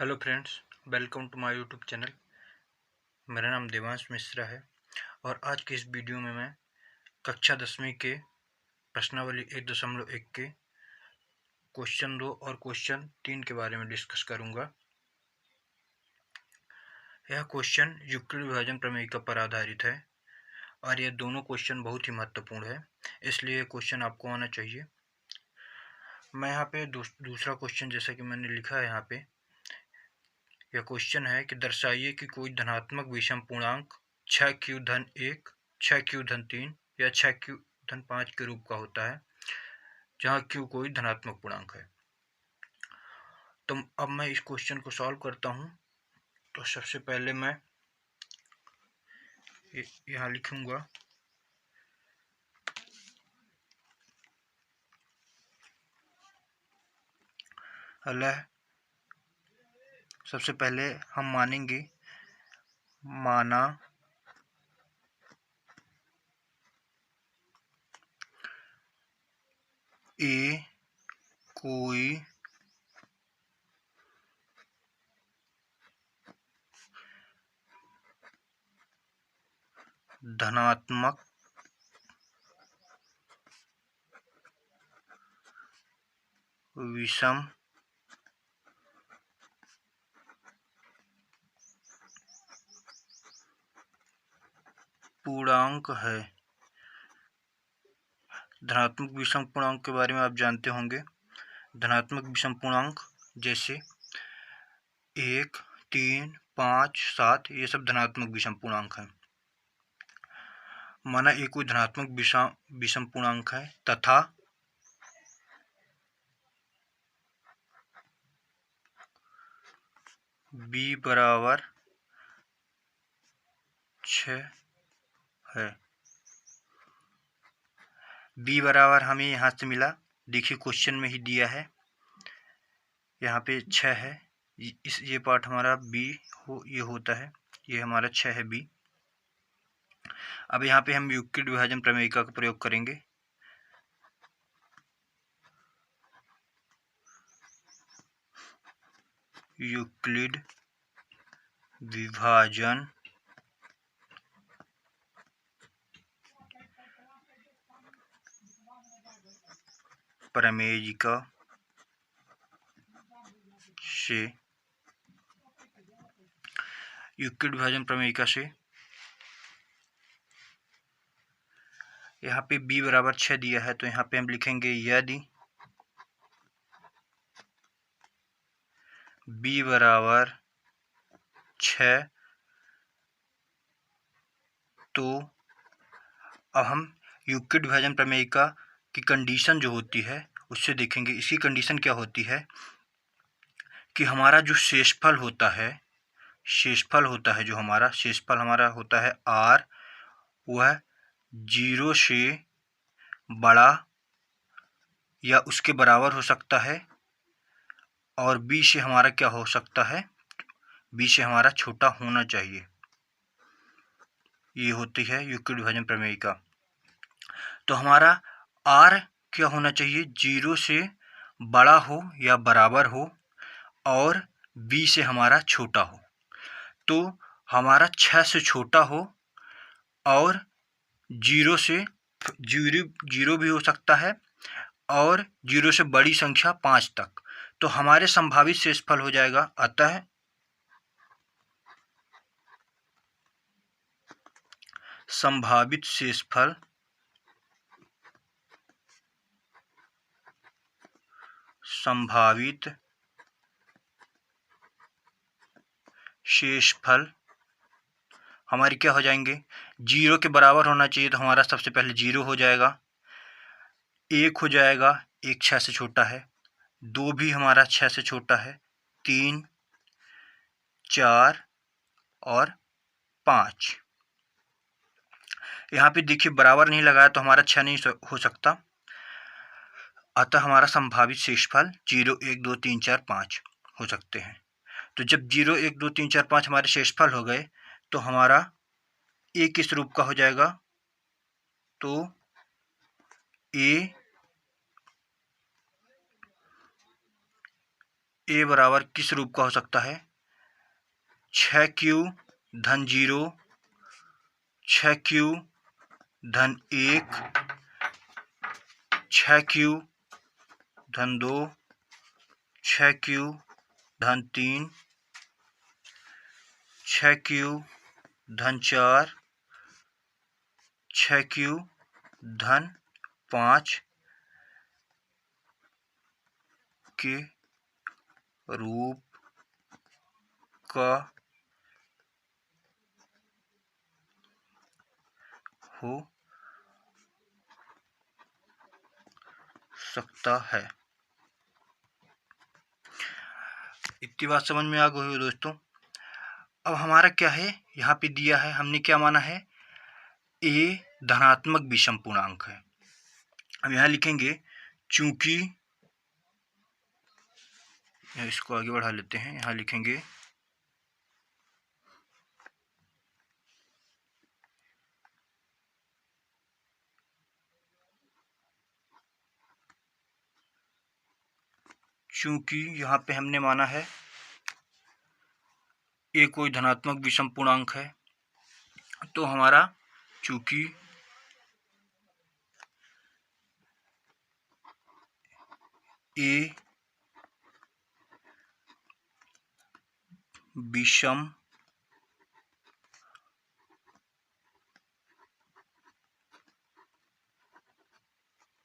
Hello friends, welcome to my YouTube channel. मेरा नाम देवांश मिश्रा है और आज के इस वीडियो में मैं कक्षा 10वीं के प्रश्नावली 1.1 के क्वेश्चन 2 और क्वेश्चन 3 के बारे में डिस्कस करूंगा। यह क्वेश्चन यूक्लिड विभाजन प्रमेयिका पर आधारित है और यह दोनों क्वेश्चन बहुत ही महत्वपूर्ण है, इसलिए यह क्वेश्चन आपको आना चाहिए। मैं यहाँ पे दूसरा क्वेश्चन जैसा कि मैंने लिखा है यहाँ पे, यह क्वेश्चन है कि दर्शाइए कि कोई धनात्मक विषम पूर्णांक 6q-1, 6q-3 या 6q-5 के रूप का होता है, जहाँ q कोई धनात्मक पूर्णांक है। तो अब मैं इस क्वेश्चन को सॉल्व करता हूँ। तो सबसे पहले मैं यहाँ लिखूंगा अल्लाह। सबसे पहले हम मानेंगे, माना ए कोई धनात्मक विषम पूर्णांक है। धनात्मक विषम पूर्णांक के बारे में आप जानते होंगे। धनात्मक विषम पूर्णांक जैसे 1, 3, 5, 7 ये सब धनात्मक विषम पूर्णांक हैं। माना ए कोई धनात्मक विषम पूर्णांक है तथा b बराबर 6 है। b बराबर हमें यहाँ से मिला, देखिए क्वेश्चन में ही दिया है, यहाँ पे 6 है। ये पार्ट हमारा b ये होता है, ये हमारा 6 है b। अब यहाँ पे हम यूक्लिड विभाजन प्रमेयिका का प्रयोग करेंगे। यूक्लिड विभाजन प्रमेयिका से यूक्लिड विभाजन प्रमेयिका से यहाँ पे b बराबर 6 दिया है, तो यहाँ पे हम लिखेंगे यदि b बराबर 6, तो अब हम यूक्लिड विभाजन प्रमेयिका की कंडीशन जो होती है उससे देखेंगे। इसकी कंडीशन क्या होती है कि हमारा जो शेषफल होता है, जो हमारा शेषफल हमारा होता है r, वह 0 से बड़ा या उसके बराबर हो सकता है और b से हमारा क्या हो सकता है, b से हमारा छोटा होना चाहिए। ये होती है यूक्लिड विभाजन प्रमेयिका। तो हमारा r क्या होना चाहिए, 0 से बड़ा हो या बराबर हो और b से हमारा छोटा हो। तो हमारा 6 से छोटा हो और 0 से 0 भी हो सकता है और 0 से बड़ी संख्या 5 तक। तो हमारे संभावित शेषफल हो जाएगा, अतः संभावित शेषफल हमारी क्या हो जाएंगे, 0 के बराबर होना चाहिए, तो हमारा सबसे पहले 0 हो जाएगा, 1 हो जाएगा, 1 6 से छोटा है, 2 भी हमारा 6 से छोटा है, 3, 4 और 5। यहाँ पे देखिए बराबर नहीं लगाया तो हमारा 6 नहीं हो सकता, अतः हमारा संभावित शेषफल 0, 1, 2, 3, 4, 5 हो सकते हैं। तो जब 0, 1, 2, 3, 4, 5 हमारे शेषफल हो गए तो हमारा a किस रूप का हो जाएगा, तो a ए बराबर किस रूप का हो सकता है? 6q धन 0, 6q धन 1, 6q धन 2, 6q धन 3, 6q धन 4, 6q धन 5 के रूप का हो सकता है। इतनी बात समझ में आ गई हो दोस्तों। अब हमारा क्या है, यहाँ पे दिया है, हमने क्या माना है, ए धनात्मक विषम पूर्णांक है। अब यहाँ लिखेंगे चूंकि, इसको आगे बढ़ा लेते हैं, यहाँ लिखेंगे चूंकि यहाँ पे हमने माना है ए कोई धनात्मक विषम पूर्णांक है, तो हमारा चूंकि ए विषम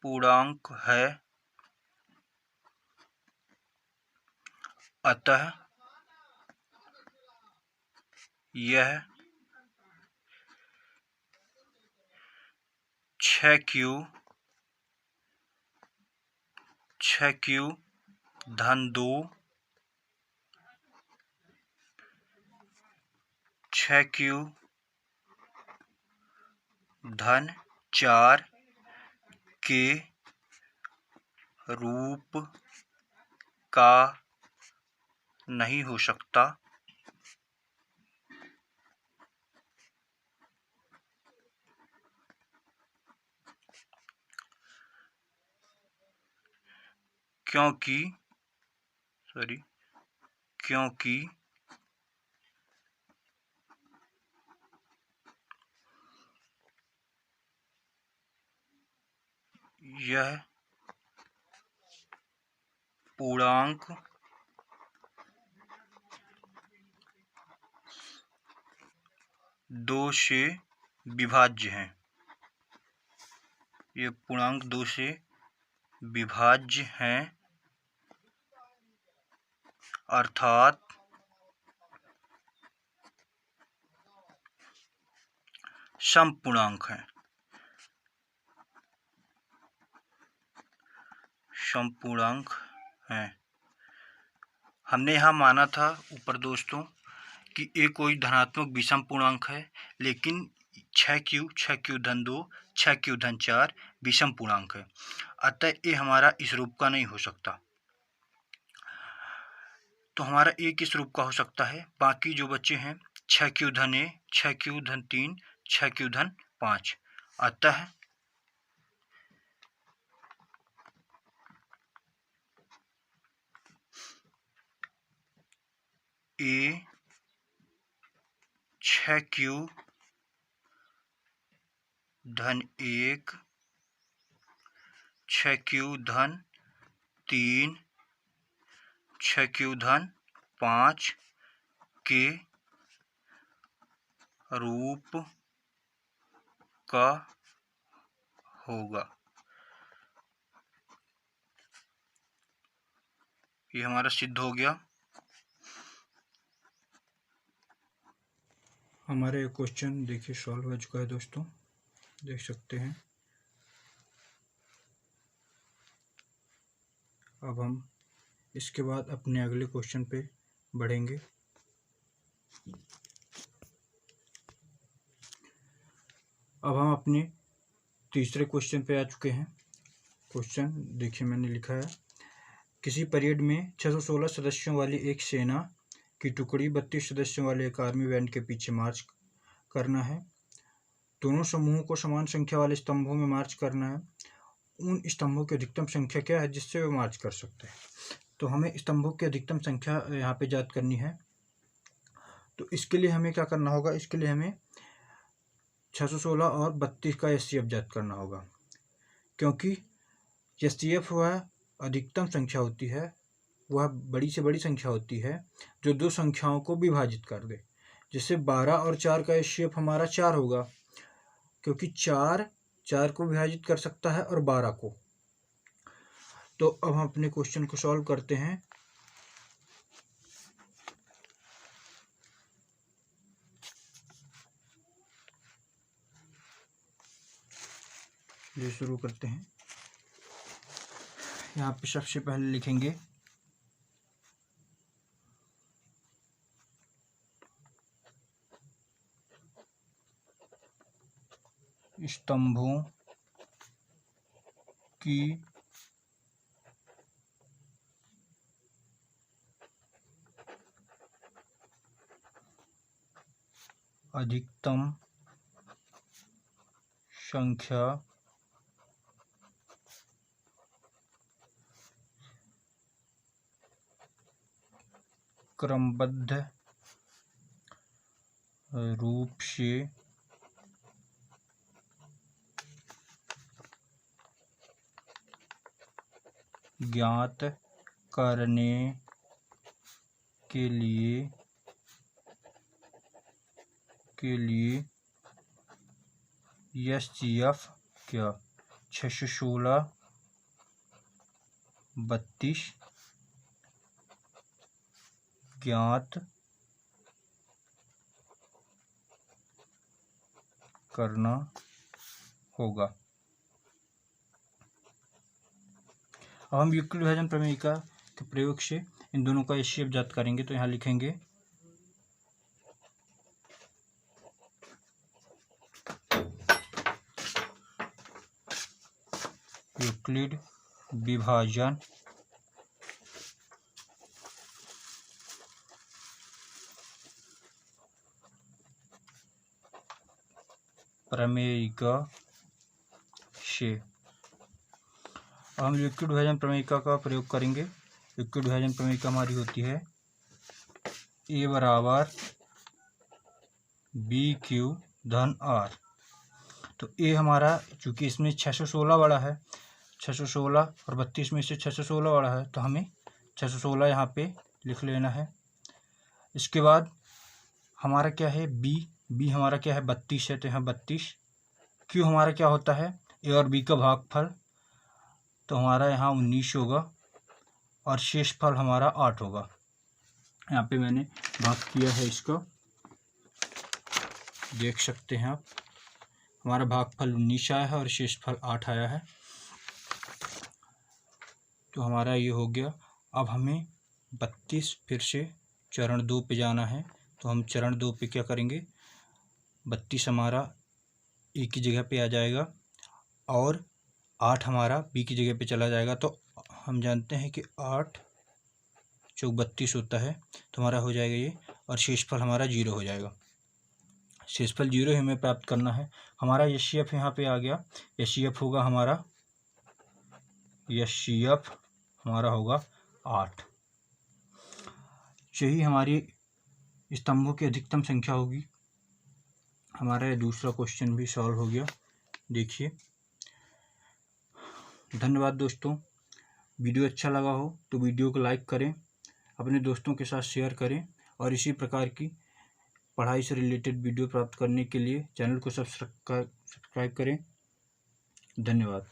पूर्णांक है, अतः यह 6q धन 2, 6q धन 4 के रूप का नहीं हो सकता, क्योंकि यह पूर्णांक दो से विभाज्य हैं। ये पूर्णांक 2 से विभाज्य हैं, अर्थात समपूर्णांक हैं। समपूर्णांक हैं। हमने यहाँ माना था ऊपर दोस्तों कि ए कोई धनात्मक विषम पूर्णांक है, लेकिन 6q धन 2, 6q धन 4 विषम पूर्णांक है, अतः ए हमारा इस रूप का नहीं हो सकता। तो हमारा ए किस रूप का हो सकता है? बाकी जो बच्चे हैं 6q धन 1, 6q धन 3, 6q धन 5, अतः ए 6q धन 1, 6q धन 3, 6q धन 5 के रूप का होगा। ये हमारा सिद्ध हो गया। हमारा ये क्वेश्चन देखिए सॉल्व हो चुका है दोस्तों, देख सकते हैं। अब हम इसके बाद अपने अगले क्वेश्चन पे बढ़ेंगे। अब हम अपने तीसरे क्वेश्चन पे आ चुके हैं। क्वेश्चन देखिए मैंने लिखा है, किसी परेड में 616 सदस्यों वाली एक सेना की टुकड़ी 32 सदस्यों वाले एक आर्मी बैंड के पीछे मार्च करना है। दोनों समूहों को समान संख्या वाले स्तंभों में मार्च करना है। उन स्तंभों की अधिकतम संख्या क्या है जिससे वे मार्च कर सकते हैं? तो हमें स्तंभों की अधिकतम संख्या यहाँ पे ज्ञात करनी है। तो इसके लिए हमें क्या करना होगा, इसके लिए हमें 616 और 32 का एचसीएफ ज्ञात करना होगा, क्योंकि एचसीएफ वह अधिकतम संख्या होती है, वह बड़ी से बड़ी संख्या होती है जो दो संख्याओं को विभाजित कर दे। जैसे 12 और 4 का एचसीएफ हमारा 4 होगा, क्योंकि 4 को विभाजित कर सकता है और 12 को। तो अब हम अपने क्वेश्चन को सॉल्व करते हैं। ये शुरू करते हैं। यहाँ पे सबसे पहले लिखेंगे स्तंभों की अधिकतम संख्या क्रमबद्ध रूप से ज्ञात करने के लिए एचसीएफ क्या 616, 32 ज्ञात करना होगा। अब हम यूक्लिड विभाजन प्रमेयिका के प्रयोग से इन दोनों का एचसीएफ ज्ञात करेंगे। तो यहाँ लिखेंगे यूक्लिड विभाजन प्रमेयिका से हम यूक्लिड विभाजन प्रमेयिका का प्रयोग करेंगे। यूक्लिड विभाजन प्रमेयिका हमारी होती है A बराबर BQ धन R। तो A हमारा, चूँकि इसमें 616 बड़ा है, 616 और 32 में से 616 बड़ा है, तो हमें 616 यहाँ पे लिख लेना है। इसके बाद हमारा क्या है, B हमारा क्या है 32 है, तो यहाँ 32। Q हमारा क्या होता है, A और B का भागफल, तो हमारा यहाँ 19 होगा और शेष फल हमारा 8 होगा। यहाँ पे मैंने भाग किया है इसको, देख सकते हैं आप। हमारा भागफल 19 आया है और शेष फल 8 आया है। तो हमारा ये हो गया। अब हमें 32 फिर से चरण 2 पे जाना है, तो हम चरण 2 पे क्या करेंगे, 32 हमारा ए की जगह पे आ जाएगा और 8 हमारा बी की जगह पे चला जाएगा। तो हम जानते हैं कि 8 चौक 32 होता है, तो हमारा हो जाएगा ये, और शेषफल हमारा 0 हो जाएगा। शेषफल 0 ही हमें प्राप्त करना है। हमारा एचसीएफ यहाँ पे आ गया। एचसीएफ होगा हमारा, एचसीएफ हमारा होगा 8। यही हमारी स्तंभों की अधिकतम संख्या होगी। हमारा ये दूसरा क्वेश्चन भी सॉल्व हो गया। देखिए, धन्यवाद दोस्तों। वीडियो अच्छा लगा हो तो वीडियो को लाइक करें, अपने दोस्तों के साथ शेयर करें, और इसी प्रकार की पढ़ाई से रिलेटेड वीडियो प्राप्त करने के लिए चैनल को सब्सक्राइब करें। धन्यवाद।